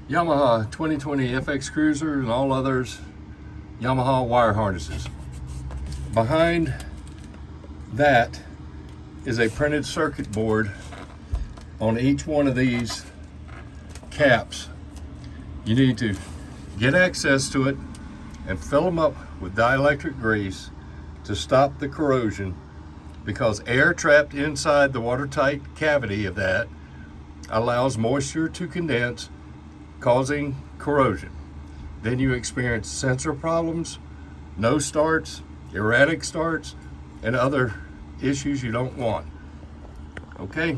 Yamaha 2020 FX Cruiser and all others Yamaha wire harnesses. Behind that is a printed circuit board on each one of these caps. You need to get access to it and fill them up with dielectric grease to stop the corrosion, because air trapped inside the watertight cavity of that allows moisture to condense, causing corrosion. Then you experience sensor problems, no starts, erratic starts, and other issues you don't want. Okay?